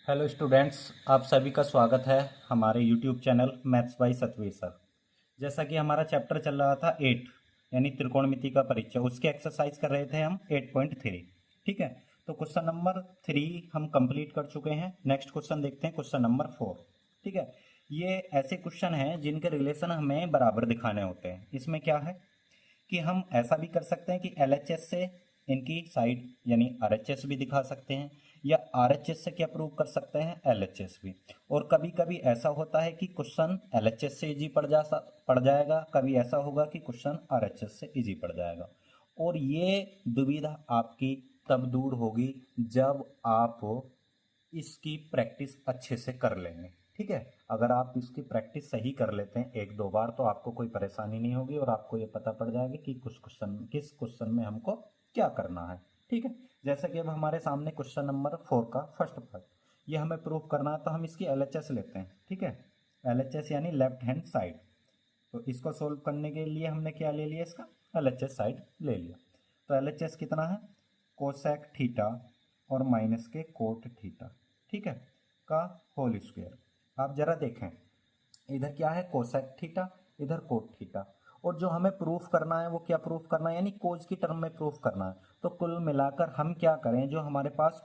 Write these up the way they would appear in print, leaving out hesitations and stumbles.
Hello students, आप सभी का स्वागत है हमारे YouTube channel maths by Satveer sir. जैसा कि हमारा चैप्टर चल रहा था 8 यानी त्रिकोणमिति का परिचय, उसके एक्सरसाइज कर रहे थे हम 8.3। ठीक है, तो क्वेश्चन नंबर 3 हम कंप्लीट कर चुके हैं। नेक्स्ट क्वेश्चन देखते हैं, क्वेश्चन नंबर 4। ठीक है, ये ऐसे क्वेश्चन हैं जिनके रिलेशन हमें बराबर दिखाने होते हैं। इसमें क्या है कि हम ऐसा भी कर सकते हैं कि एलएचएस से इनकी साइड यानी आरएचएस भी दिखा सकते हैं, या आरएचएस से क्या प्रूव कर सकते हैं, एलएचएस भी। और कभी कभी ऐसा होता है कि क्वेश्चन एलएचएस से इजी पड़ जाएगा, कभी ऐसा होगा कि क्वेश्चन आरएचएस से इजी पड़ जाएगा। और ये दुविधा आपकी तब दूर होगी जब आप इसकी प्रैक्टिस अच्छे से कर लेंगे। ठीक है, अगर आप इसकी प्रैक्टिस सही कर लेते हैं एक दो बार, तो आपको कोई परेशानी नहीं होगी और आपको ये पता पड़ जाएगा कि किस क्वेश्चन में हमको क्या करना है। ठीक है, जैसे कि अब हमारे सामने क्वेश्चन नंबर 4 का फर्स्ट पार्ट, ये हमें प्रूफ करना है, तो हम इसकी एलएचएस लेते हैं। ठीक है, एलएचएस यानी लेफ्ट हैंड साइड। तो इसको सोल्व करने के लिए हमने क्या ले लिया, इसका एलएचएस साइड ले लिया। तो एलएचएस कितना है, कोसेक थीटा और माइनस के कोट थीटा, ठीक है, का होल स्क्वायर। आप जरा देखें, इधर क्या है, कोसेक थीटा, इधर कोट थीटा। और जो हमें प्रूफ करना है वो क्या प्रूफ करना है, यानी कोज की टर्म में प्रूफ करना है। तो कुल मिलाकर हम क्या करें, जो हमारे पास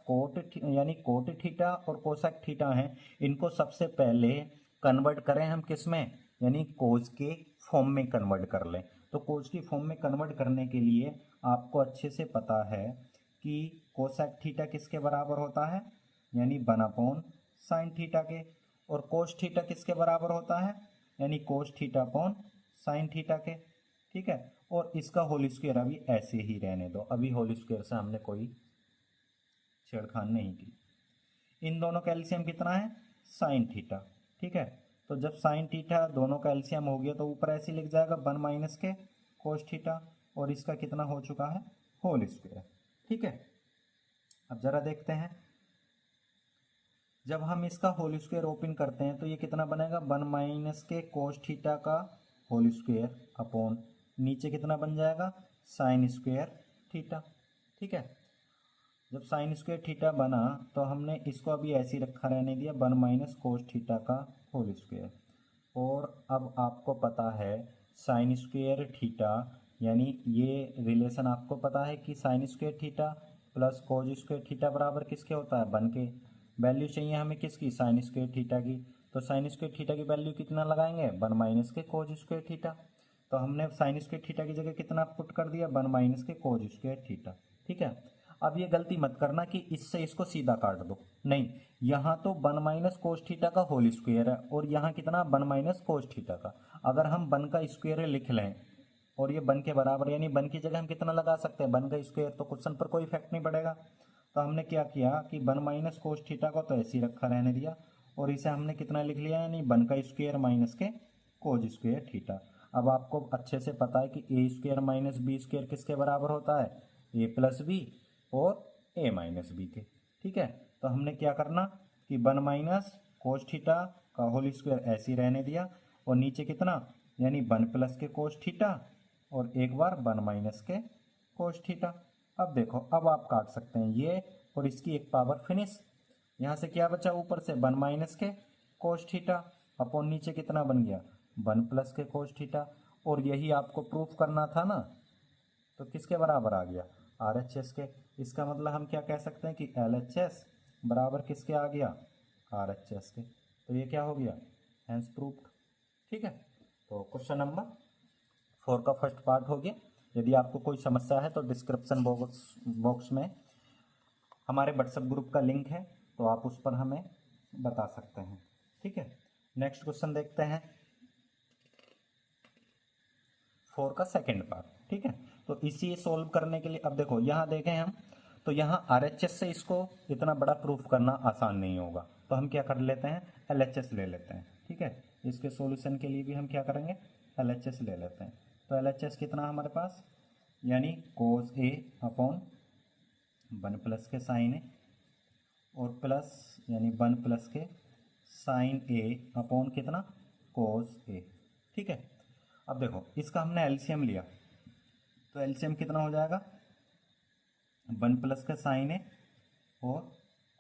यानी कोट थीटा और कोसेक थीटा हैं, इनको सबसे पहले कन्वर्ट करें हम किस में, यानी कोज के फॉर्म में कन्वर्ट कर लें। तो कोज की फॉर्म में कन्वर्ट करने के लिए आपको अच्छे से पता है कि कोसेक थीटा किसके बराबर होता है, यानी 1/sin थीटा के। और कोस थीटा किसके बराबर होता है, यानी कोस थीटा अपॉन साइन थीटा के। ठीक है, और इसका होल स्क्वायर अभी ऐसे ही रहने दो, अभी होल स्क्वायर से हमने कोई छेड़खान नहीं की। इन दोनों का एलसीएम कितना है, साइन थीटा। ठीक है, तो जब साइन थीटा दोनों का एलसीएम हो गया तो ऊपर ऐसे लिख जाएगा 1 माइनस के कोस थीटा, और इसका कितना हो चुका है, होल स्क्वायर। ठीक है, अब जरा देखते हैं, जब हम इसका होल स्क्वायर ओपन करते हैं तो ये कितना बनेगा, 1 माइनस के कोस थीटा का होल स्क्वायर अपॉन नीचे कितना बन जाएगा, साइन स्क्वायर थीटा। ठीक है, जब साइन स्क्वायर थीटा बना तो हमने इसको अभी ऐसे ही रखा रहने दिया, 1 माइनस कोस थीटा का होल स्क्वायर। और अब आपको पता है साइन स्क्वायर थीटा, यानी ये रिलेशन आपको पता है कि sine square theta plus cos square theta बराबर किसके होता है, 1 के। वैल्यू चाहिए हमें किसकी, साइन स्क्वायर थीटा की। तो साइन स्क्वायर थीटा की वैल्यू कितना लगाएंगे, 1 माइनस के कोज स्क्वायर थीटा। तो हमने साइन स्क्वायर थीटा की जगह कितना पुट कर दिया, 1 माइनस के कोज स्क्वायर थीटा। ठीक है, अब ये गलती मत करना कि इससे इसको सीधा काट दो, नहीं, यहाँ तो 1 माइनस कोस थीटा का होल स्क्वायर है और यहाँ कितना 1 माइनस कोस थीटा का। अगर हम 1 का स्क्वायर लिख लें और ये 1 के बराबर, यानी 1 की जगह हम कितना लगा सकते हैं, 1 का स्क्वायर, तो क्वेश्चन पर कोई इफेक्ट नहीं पड़ेगा। तो हमने क्या किया कि 1 माइनस कोस थीटा को तो ऐसे ही रखा रहने दिया, और इसे हमने कितना लिख लिया, यानी 1 का स्क्वायर माइनस के कोज स्क्वायर थीटा। अब आपको अच्छे से पता है कि ए स्क्वायर माइनस बी स्क्वायर किसके बराबर होता है, ए प्लस बी और ए माइनस बी के। ठीक है, तो हमने क्या करना कि 1 माइनस कोस थीटा का होल स्क्वायर ऐसे ही रहने दिया, और नीचे कितना, यानी 1 प्लस के कोस थीटा और एक बार 1 माइनस के कोस थीटा। अब देखो, अब आप काट सकते हैं ये और इसकी एक पावर फिनिश। यहाँ से क्या बचा, ऊपर से 1 माइनस के कोस थीटा अपॉन नीचे कितना बन गया, 1 प्लस के कोस थीटा। और यही आपको प्रूफ करना था ना, तो किसके बराबर आ गया, आर एच एस के। इसका मतलब हम क्या कह सकते हैं कि एल एच एस बराबर किसके आ गया, आर एच एस के। तो ये क्या हो गया, हैंस प्रूफ्ड। ठीक है, तो क्वेश्चन नंबर 4 का फर्स्ट पार्ट हो गया। यदि आपको कोई समस्या है तो डिस्क्रिप्शन बॉक्स में हमारे व्हाट्सएप ग्रुप का लिंक है, तो आप उस पर हमें बता सकते हैं। ठीक है, नेक्स्ट क्वेश्चन देखते हैं, 4 का सेकेंड पार्ट। ठीक है, तो इसी सोल्व करने के लिए अब देखो, यहाँ देखें हम, तो यहाँ आरएचएस से इसको इतना बड़ा प्रूफ करना आसान नहीं होगा, तो हम क्या कर लेते हैं, एलएचएस ले लेते हैं। ठीक है, इसके सॉल्यूशन के लिए भी हम क्या करेंगे, एलएचएस ले लेते हैं। तो एलएचएस कितना हमारे पास, यानी कोस ए अपॉन 1 प्लस के साइन ए, और प्लस यानी 1 प्लस के साइन ए अपॉन कितना, कोस ए। ठीक है, अब देखो इसका हमने एलसीएम लिया, तो एलसीएम कितना हो जाएगा, 1 प्लस का साइन ए और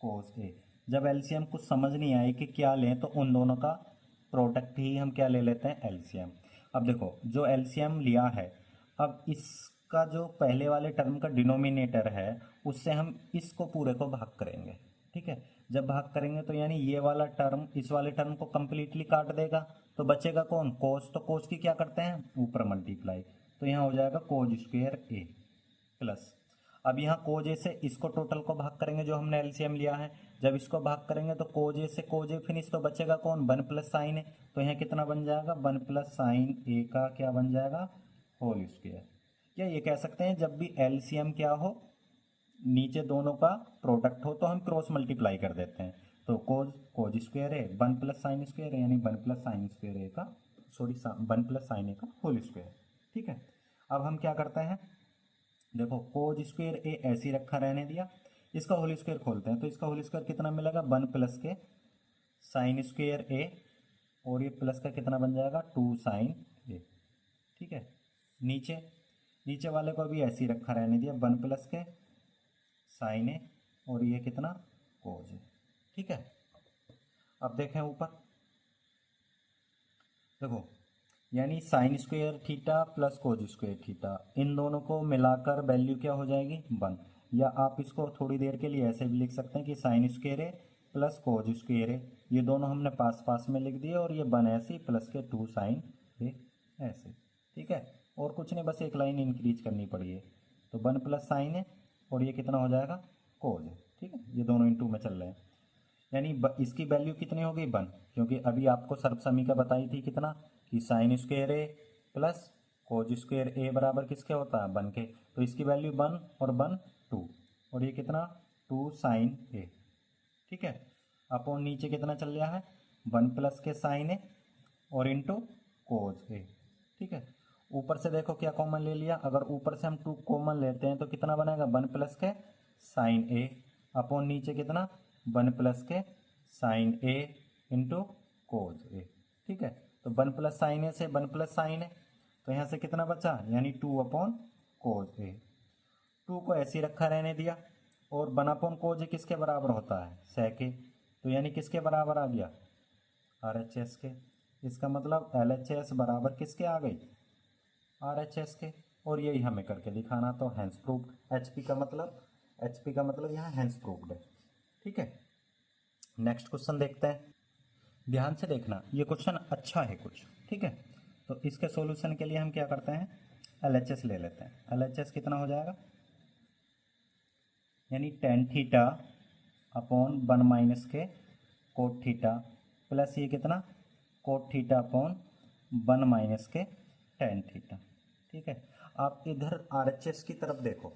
कोस ए। जब एलसीएम कुछ समझ नहीं आए कि क्या लें तो उन दोनों का प्रोडक्ट ही हम क्या ले लेते हैं, एलसीएम। अब देखो जो एलसीएम लिया है, अब इसका जो पहले वाले टर्म का डिनोमिनेटर है उससे हम इसको पूरे को भाग करेंगे। ठीक है, जब भाग करेंगे तो यानी ये वाला टर्म इस वाले टर्म को कंप्लीटली काट देगा, तो बचेगा कौन, कोस। तो कोस की क्या करते हैं, ऊपर मल्टीप्लाई, तो यहाँ हो जाएगा कोज स्क्वेयर ए प्लस। अब यहाँ कोज ए से इसको टोटल को भाग करेंगे जो हमने एलसीएम लिया है, जब इसको भाग करेंगे तो कोज ए से कोज ए फिनिश, तो बचेगा कौन, वन प्लस साइन ए। तो यहाँ कितना बन जाएगा, वन प्लस साइन ए का क्या बन जाएगा, होल स्क्वेयर। या ये कह सकते हैं जब भी एलसीएम क्या हो, नीचे दोनों का प्रोडक्ट हो, तो हम क्रॉस मल्टीप्लाई कर देते हैं। तो कोज स्क्वेयर ए वन प्लस साइन स्क्वेयर है, यानी वन प्लस साइन स्क्वेयर ए का वन प्लस साइन ए का होल स्क्वेयर। ठीक है, अब हम क्या करते हैं, देखो कोज स्क्वेयर ए ऐसे ही रखा रहने दिया, इसका होल स्क्वेयर खोलते हैं, तो इसका होल स्क्वेयर कितना मिलेगा, वन प्लस के साइन स्क्वेयर ए, और ये प्लस का कितना बन जाएगा, टू साइन ए। ठीक है, नीचे वाले को भी ऐसे ही रखा रहने दिया, वन प्लस के साइन ए, और ये कितना, कोज ए। ठीक है, अब देखें ऊपर, देखो यानी साइन स्क्वेयर थीटा प्लस कोज स्क्वेयर थीटा, इन दोनों को मिलाकर वैल्यू क्या हो जाएगी, वन। या आप इसको थोड़ी देर के लिए ऐसे भी लिख सकते हैं कि साइन स्क्वेयर ए प्लस कोज स्क्वेयर ए, ये दोनों हमने पास पास में लिख दिए, और ये वन ऐसे प्लस के टू साइन ए ऐसे। ठीक है, और कुछ नहीं, बस एक लाइन इंक्रीज करनी पड़ी है, तो वन प्लस साइन है, और ये कितना हो जाएगा, कोज है। ठीक है, ये दोनों इंटू में चल रहे हैं, यानी इसकी वैल्यू कितनी हो गई, वन, क्योंकि अभी आपको सर्वसमीका बताई थी कितना, कि साइन स्क्वेयर ए प्लस कोज स्क्वेयर ए बराबर किसके होता है, वन के, तो इसकी वैल्यू वन और वन टू, और ये कितना, टू साइन ए। ठीक है, अपॉन नीचे कितना चल रहा है, वन प्लस के साइन ए और इंटू कोज ए। ठीक है, ऊपर से देखो क्या कॉमन ले लिया, अगर ऊपर से हम टू कॉमन लेते हैं तो कितना बनेगा, वन प्लस के साइन ए, अपॉन नीचे कितना, वन प्लस के साइन ए इंटू कोज ए। ठीक है, तो वन प्लस साइन ए से वन प्लस साइन ए, तो यहाँ से कितना बचा, यानी two upon cos A. Two को ऐसे ही रखा रहने दिया, और वन अपॉन कोज ए किसके बराबर होता है, सेक के, तो यानी किसके बराबर आ गया, आर एच एस के। इसका मतलब एल एच एस बराबर किसके आ गई, आर एच एस के, और यही हमें करके दिखाना, तो हैंस प्रूव्ड। एच पी का मतलब यहाँ हैंस प्रूव्ड है। ठीक है, नेक्स्ट क्वेश्चन देखते हैं, ध्यान से देखना, ये क्वेश्चन अच्छा है कुछ। ठीक है, तो इसके सॉल्यूशन के लिए हम क्या करते हैं, एल एच एस ले लेते हैं। एल एच एस कितना हो जाएगा, यानी tan theta upon one minus के कोट थीटा, प्लस ये कितना, cot theta upon one minus के टेन थीटा। ठीक है, आप इधर आर एच एस की तरफ देखो,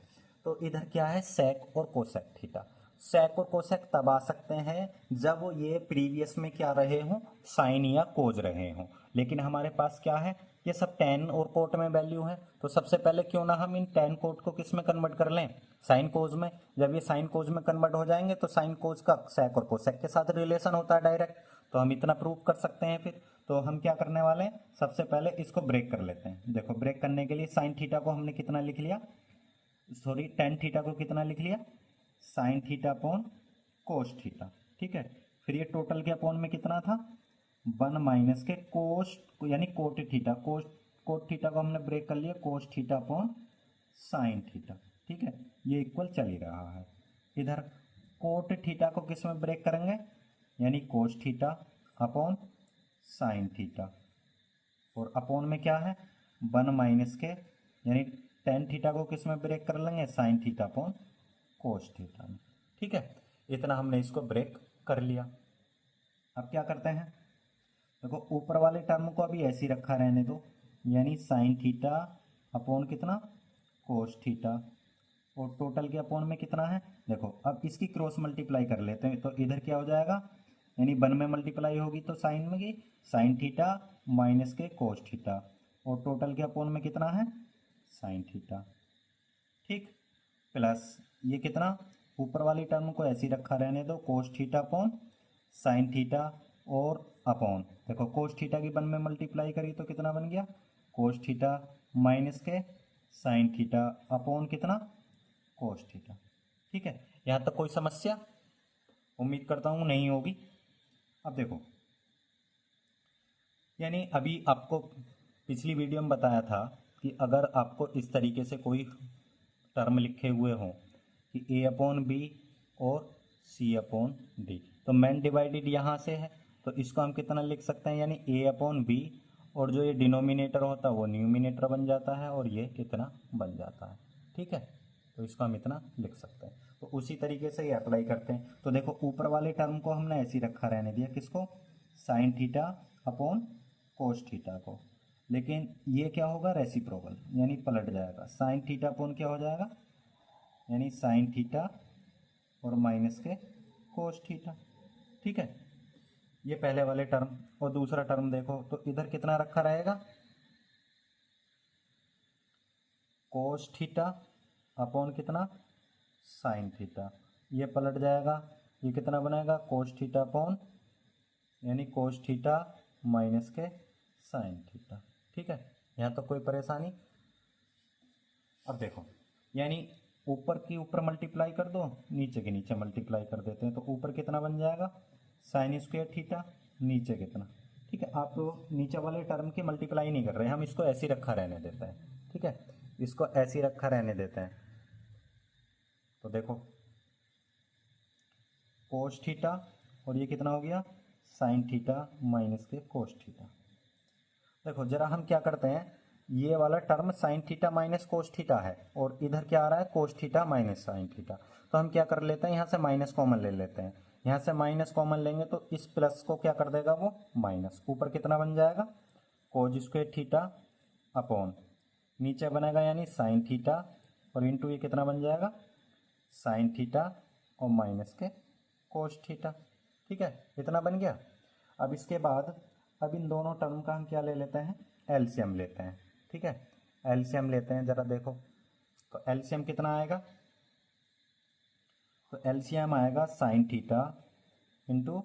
तो इधर क्या है, सेक और कोसेक थीटा। सेक और कोसेक तब आ सकते हैं जब वो ये प्रीवियस में क्या रहे हों, साइन या कोज रहे हों, लेकिन हमारे पास क्या है, ये सब टेन और कोट में वैल्यू है, तो सबसे पहले क्यों ना हम इन टेन कोट को किस में कन्वर्ट कर लें, साइन कोज में। जब ये साइन कोज में कन्वर्ट हो जाएंगे तो साइन कोज का सेक और कोसेक के साथ रिलेशन होता है डायरेक्ट, तो हम इतना प्रूव कर सकते हैं। फिर तो हम क्या करने वाले हैं, सबसे पहले इसको ब्रेक कर लेते हैं। देखो ब्रेक करने के लिए साइन थीटा को हमने कितना लिख लिया, सॉरी टेन थीटा को कितना लिख लिया, sine theta upon cos theta. ठीक है, फिर ये टोटल के अपॉन में कितना था, वन माइनस के कोस, यानी कोट थीटा, कोट थीटा को हमने ब्रेक कर लिया, कोस थीटा अपॉन साइन थीटा। ठीक है, ये इक्वल चल ही रहा है। इधर कोट थीटा को किस में ब्रेक करेंगे, यानी कोस थीटा अपॉन साइन थीटा, और अपॉन में क्या है, वन माइनस के, यानी टेन थीटा को किस में ब्रेक कर लेंगे, sine theta upon cos theta में। ठीक है, इतना हमने इसको ब्रेक कर लिया। अब क्या करते हैं, देखो ऊपर वाले टर्म को अभी ऐसे ही रखा रहने दो, यानी साइन थीटा अपॉन कितना, कोस थीटा, और टोटल के अपॉन में कितना है, देखो अब इसकी क्रॉस मल्टीप्लाई कर लेते हैं, तो इधर क्या हो जाएगा, यानी वन में मल्टीप्लाई होगी तो साइन में की साइन थीटा माइनस के कोस थीटा, और टोटल के अपॉन में कितना है, साइन थीटा। ठीक, प्लस ये कितना, ऊपर वाली टर्म को ऐसे ही रखा रहने दो, कोस थीटा अपॉन साइन थीटा, और अपॉन देखो कोस थीटा की वन में मल्टीप्लाई करी तो कितना बन गया, कोस थीटा माइनस के साइन थीटा अपॉन कितना, कोस थीटा। ठीक है, यहाँ तक कोई समस्या, उम्मीद करता हूँ नहीं होगी। अब देखो, यानी अभी आपको पिछली वीडियो में बताया था कि अगर आपको इस तरीके से कोई टर्म लिखे हुए हों कि ए अपॉन बी और सी अपॉन डी, तो मैन डिवाइडेड यहाँ से है, तो इसको हम कितना लिख सकते हैं, यानी ए अपॉन बी, और जो ये डिनोमिनेटर होता है वो न्यूमिनेटर बन जाता है और ये इतना बन जाता है। ठीक है, तो इसको हम इतना लिख सकते हैं। तो उसी तरीके से ये अप्लाई करते हैं। तो देखो ऊपर वाले टर्म को हमने ऐसे ही रखा रहने दिया, किसको, sine theta upon cos theta को, लेकिन ये क्या होगा, रेसिप्रोकल, यानी पलट जाएगा। साइन थीटा अपॉन क्या हो जाएगा, यानी साइन थीटा और माइनस के कोस थीटा। ठीक है, ये पहले वाले टर्म। और दूसरा टर्म देखो तो इधर कितना रखा रहेगा, कोस थीटा अपॉन कितना, साइन थीटा। ये पलट जाएगा, ये कितना बनाएगा, कोस थीटा अपॉन, यानी कोस थीटा माइनस के साइन थीटा। ठीक है, यहाँ तो कोई परेशानी। अब देखो, यानी ऊपर की ऊपर मल्टीप्लाई कर दो, नीचे के नीचे मल्टीप्लाई कर देते हैं, तो ऊपर कितना बन जाएगा, साइन स्क्वायर थीटा, नीचे कितना। ठीक है, आप तो नीचे वाले टर्म की मल्टीप्लाई नहीं कर रहे हैं, हम इसको ऐसे ही रखा रहने देते हैं। ठीक है, इसको ऐसे ही रखा रहने देते हैं। तो देखो कोस थीटा, और ये कितना हो गया, साइन थीटा माइनस के कोस थीटा। देखो जरा हम क्या करते हैं, ये वाला term sign theta minus cos theta है और इधर क्या आ रहा है, cos theta minus sign theta. तो हम क्या कर लेते हैं, यहाँ से माइनस कॉमन ले लेते हैं। यहाँ से माइनस कॉमन लेंगे तो इस प्लस को क्या कर देगा वो माइनस, ऊपर कितना बन जाएगा, कोज स्क्वायर थीटा अपॉन, नीचे बनेगा यानी साइन थीटा, और इंटू ये कितना बन जाएगा, साइन थीटा और माइनस के कोस थीटा। ठीक है, इतना बन गया। अब इसके बाद अब इन दोनों टर्म का हम क्या ले लेते हैं, एलसीएम लेते हैं। ठीक है, एलसीएम लेते हैं, ज़रा देखो तो एलसीएम कितना आएगा, तो एलसीएम आएगा sign theta into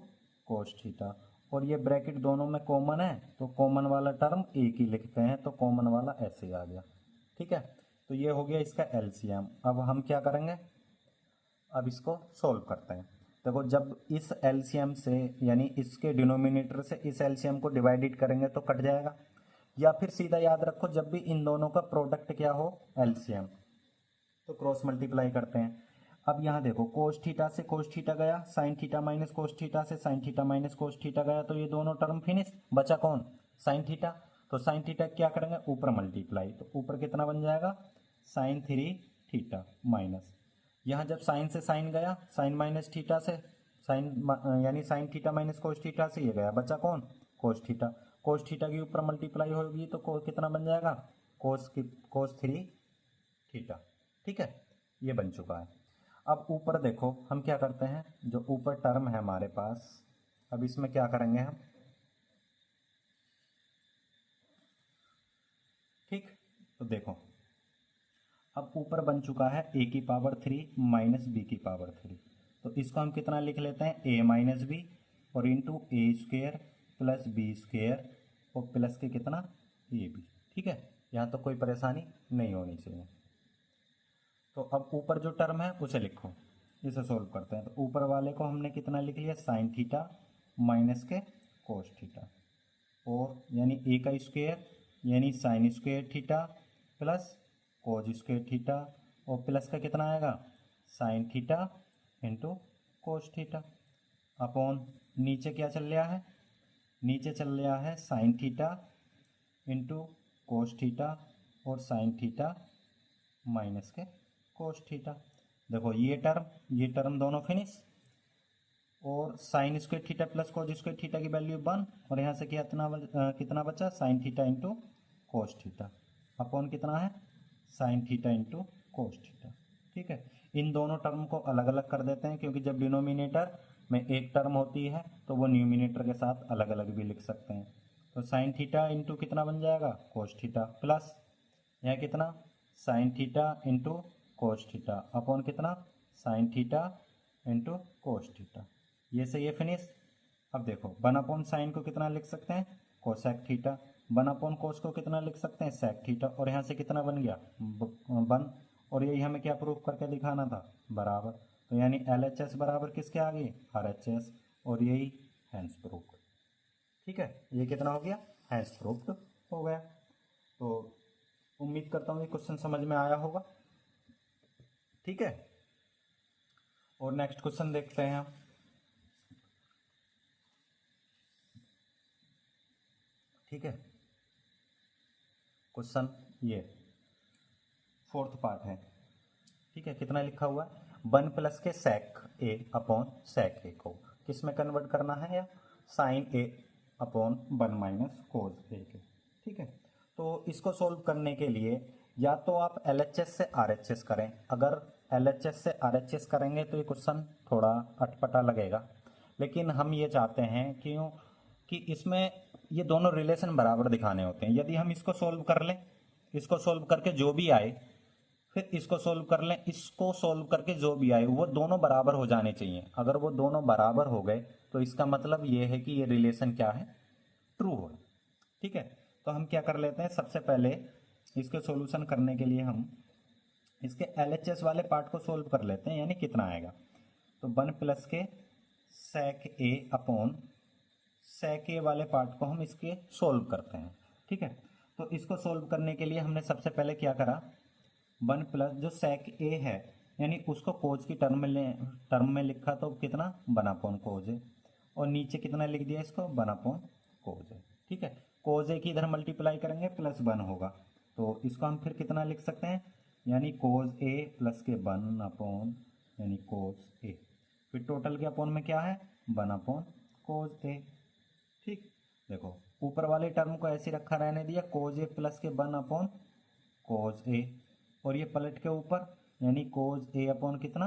cos theta, और ये ब्रैकेट दोनों में कॉमन है तो कॉमन वाला टर्म एक ही लिखते हैं, तो कॉमन वाला ऐसे ही आ गया। ठीक है, तो ये हो गया इसका एलसीएम। अब हम क्या करेंगे, अब इसको सॉल्व करते हैं। देखो जब इस एलसीएम से, यानी इसके डिनोमिनेटर से इस एलसीएम को डिवाइडेड करेंगे तो कट जाएगा, या फिर सीधा याद रखो जब भी इन दोनों का प्रोडक्ट क्या हो, एलसीएम, तो क्रॉस मल्टीप्लाई करते हैं। अब यहाँ देखो कोस थीटा से कोस थीटा गया, sine theta minus cos theta से sine theta minus cos theta गया, तो ये दोनों टर्म फिनिश, बचा कौन, साइन थीटा। तो साइन थीटा क्या करेंगे, ऊपर मल्टीप्लाई, तो ऊपर कितना बन जाएगा, साइन थ्री थीटा माइनस, यहाँ जब साइन से साइन गया, साइन माइनस थीटा से साइन, यानी sign theta minus cos theta से ये गया, बचा कौन, कोस थीटा। कोस थीटा के ऊपर मल्टीप्लाई होगी तो कितना बन जाएगा, कोस थ्री थीटा। ठीक है, ये बन चुका है। अब ऊपर देखो हम क्या करते हैं, जो ऊपर टर्म है हमारे पास, अब इसमें क्या करेंगे हम, ठीक, तो देखो अब ऊपर बन चुका है ए की पावर 3 माइनस बी की पावर 3, तो इसको हम कितना लिख लेते हैं, ए माइनस बी और इंटू ए स्क्वेयर प्लस बी स्क्वेयर और प्लस के कितना, ए बी। ठीक है, यहाँ तो कोई परेशानी नहीं होनी चाहिए। तो अब ऊपर जो टर्म है उसे लिखो, इसे सोल्व करते हैं। तो ऊपर वाले को हमने कितना लिख लिया, साइन थीटा माइनस के कोस थीटा, और यानी ए का स्क्वेयर यानी साइन स्क्वेयर थीटा प्लस कोज स्क्वेयर थीटा, और प्लस का कितना आएगा, sign theta into cos theta upon, नीचे क्या चल रहा है, नीचे चल रहा है sign theta into cos theta और साइन थीटा माइनस के कोस थीटा। देखो ये टर्म दोनों फिनिश, और साइन स्क्वेयर थीटा प्लस कोज स्क्वेयर थीटा की वैल्यू 1, और यहाँ से कितना बचा, sign theta into cos theta upon कितना है, sign theta into cos theta. ठीक है, इन दोनों टर्म को अलग अलग कर देते हैं, क्योंकि जब डिनोमिनेटर में एक टर्म होती है तो वो न्यूमिनेटर के साथ अलग अलग भी लिख सकते हैं। तो साइन थीटा इंटू कितना बन जाएगा, कोस थीटा, प्लस यहाँ कितना, sine theta into cos theta upon कितना, sine theta into cos theta. ये से ये फिनिश। अब देखो 1 अपॉन साइन को कितना लिख सकते हैं, कोसेक थीटा, 1 अपॉन कोस को कितना लिख सकते हैं, सेक थीटा, और यहाँ से कितना बन गया 1, और यही हमें क्या प्रूफ करके दिखाना था, बराबर। तो यानी LHS बराबर किसके आ गई, RHS, और यही हैंस प्रूफ्ड। ठीक है, ये कितना हो गया, हैंस प्रूफ्ड हो गया। तो उम्मीद करता हूँ ये क्वेश्चन समझ में आया होगा। ठीक है, और नेक्स्ट क्वेश्चन देखते हैं हम। ठीक है, क्वेश्चन ये फोर्थ पार्ट है। ठीक है, कितना लिखा हुआ है, 1 प्लस के सेक ए अपॉन सेक ए को किस में कन्वर्ट करना है, या साइन ए अपॉन 1 माइनस कोज ए के। ठीक है, तो इसको सोल्व करने के लिए या तो आप LHS से RHS करें। अगर LHS से RHS करेंगे तो ये क्वेश्चन थोड़ा अटपटा लगेगा, लेकिन हम ये चाहते हैं क्यों कि इसमें ये दोनों रिलेशन बराबर दिखाने होते हैं। यदि हम इसको सोल्व कर लें, इसको सोल्व करके जो भी आए, फिर इसको सोल्व कर लें, इसको सोल्व करके जो भी आए, वो दोनों बराबर हो जाने चाहिए। अगर वो दोनों बराबर हो गए तो इसका मतलब ये है कि ये रिलेशन क्या है, ट्रू है। ठीक है, तो हम क्या कर लेते हैं, सबसे पहले इसके सॉल्यूशन करने के लिए हम इसके LHS वाले पार्ट को सोल्व कर लेते हैं, यानी कितना आएगा। तो 1 प्लस के सेक ए अपॉन सेक ए वाले पार्ट को हम इसके सोल्व करते हैं। ठीक है, तो इसको सोल्व करने के लिए हमने सबसे पहले क्या करा, 1 प्लस जो सेक ए है यानी उसको कोज की टर्म में लिखा, तो कितना 1 अपॉन कोज है, और नीचे कितना लिख दिया इसको 1 अपॉन कोज है। ठीक है, कोज ए की इधर मल्टीप्लाई करेंगे +1 होगा, तो इसको हम फिर कितना लिख सकते हैं, यानी कोज ए प्लस के 1 अपॉन यानी कोज ए, फिर टोटल के अपॉन में क्या है 1 अपॉन कोज ए। ठीक, देखो ऊपर वाले टर्म को ऐसे रखा रहने दिया, कोज ए प्लस के 1 अपॉन कोज ए, और ये पलट के ऊपर यानी कोज ए अपॉन कितना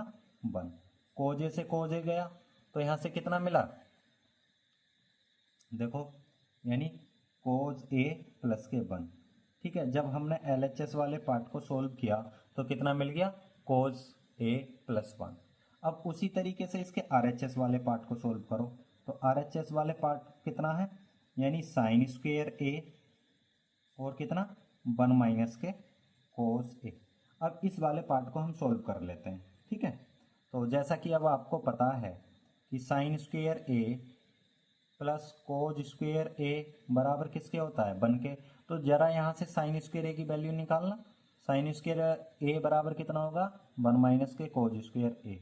1, कोज ए से कोज ए गया तो यहाँ से कितना मिला, देखो यानी कोज ए प्लस के 1। ठीक है, जब हमने LHS वाले पार्ट को सोल्व किया तो कितना मिल गया, कोज ए प्लस 1। अब उसी तरीके से इसके RHS वाले पार्ट को सोल्व करो, तो RHS वाले पार्ट कितना है, यानी साइन स्क्वेयर ए और कितना 1 माइनस के कोस ए। अब इस वाले पार्ट को हम सोल्व कर लेते हैं। ठीक है, तो जैसा कि अब आपको पता है कि साइन स्क्वेयर ए प्लस कोज स्क्वेयर ए बराबर किसके होता है 1 के, तो जरा यहाँ से साइन स्क्वेयर ए की वैल्यू निकालना। साइन स्क्वेयर ए बराबर कितना होगा 1 माइनस के कोज स्क्वेयर ए।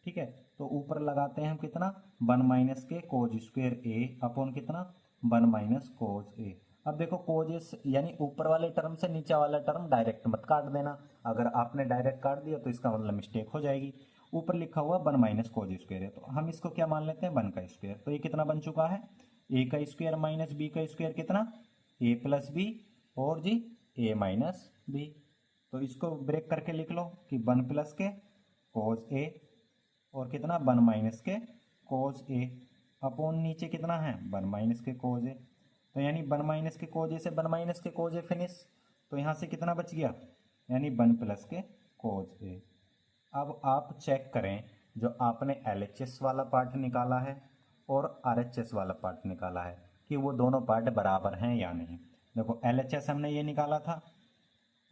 ठीक है, तो ऊपर लगाते हैं हम कितना 1 माइनस के कोज स्क्वेयर ए अपॉन कितना 1 माइनस कोज ए। अब देखो कोज यानी ऊपर वाले टर्म से नीचे वाला टर्म डायरेक्ट मत काट देना, अगर आपने डायरेक्ट काट दिया तो इसका मतलब मिस्टेक हो जाएगी। ऊपर लिखा हुआ 1 माइनस कोज स्क्वेयर है, तो हम इसको क्या मान लेते हैं 1 का स्क्वेयर। तो ये कितना बन चुका है, ए का स्क्वेयर माइनस बी का स्क्वेयर कितना ए प्लस बी, और जी ए माइनस बी। तो इसको ब्रेक करके लिख लो कि 1 प्लस के कोज ए और कितना 1 माइनस के कोज ए अपॉन नीचे कितना है 1 माइनस के कोज ए। तो यानी 1 माइनस के कोज ए से 1 माइनस के कोज ए फिनिश, तो यहाँ से कितना बच गया, यानी 1 प्लस के कोज ए। अब आप चेक करें जो आपने LHS वाला पार्ट निकाला है और RHS वाला पार्ट निकाला है कि वो दोनों पार्ट बराबर हैं या नहीं। देखो LHS हमने ये निकाला था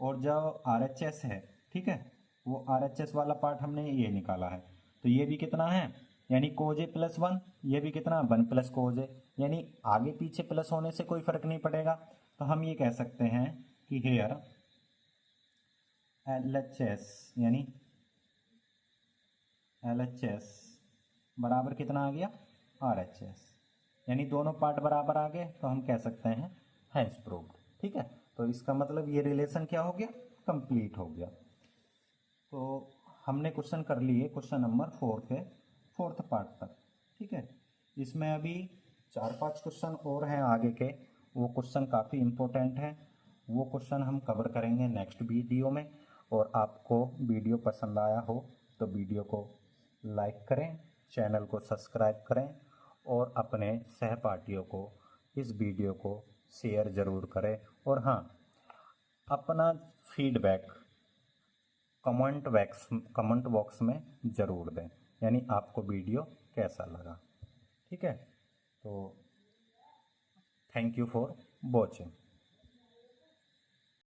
और जो RHS है, ठीक है, वो RHS वाला पार्ट हमने ये निकाला है, तो ये भी कितना है यानी कोज ए प्लस 1, ये भी कितना 1 प्लस कोज ए, यानी आगे पीछे प्लस होने से कोई फर्क नहीं पड़ेगा। तो हम ये कह सकते हैं कि हेयर LHS यानी LHS बराबर कितना आ गया RHS, यानी दोनों पार्ट बराबर आ गए, तो हम कह सकते हैं हैंस प्रूव्ड। ठीक है, तो इसका मतलब ये रिलेशन क्या हो गया, कंप्लीट हो गया। तो हमने क्वेश्चन कर लिए क्वेश्चन नंबर 4 के फोर्थ पार्ट तक। ठीक है, इसमें अभी 4-5 क्वेश्चन और हैं आगे के, वो क्वेश्चन काफ़ी इम्पोर्टेंट हैं, वो क्वेश्चन हम कवर करेंगे नेक्स्ट वीडियो में। और आपको वीडियो पसंद आया हो तो वीडियो को लाइक करें, चैनल को सब्सक्राइब करें और अपने सहपाठियों को इस वीडियो को शेयर ज़रूर करें। और हाँ, अपना फीडबैक कमेंट बॉक्स में ज़रूर दें, यानी आपको वीडियो कैसा लगा। ठीक है, तो थैंक यू फॉर वॉचिंग।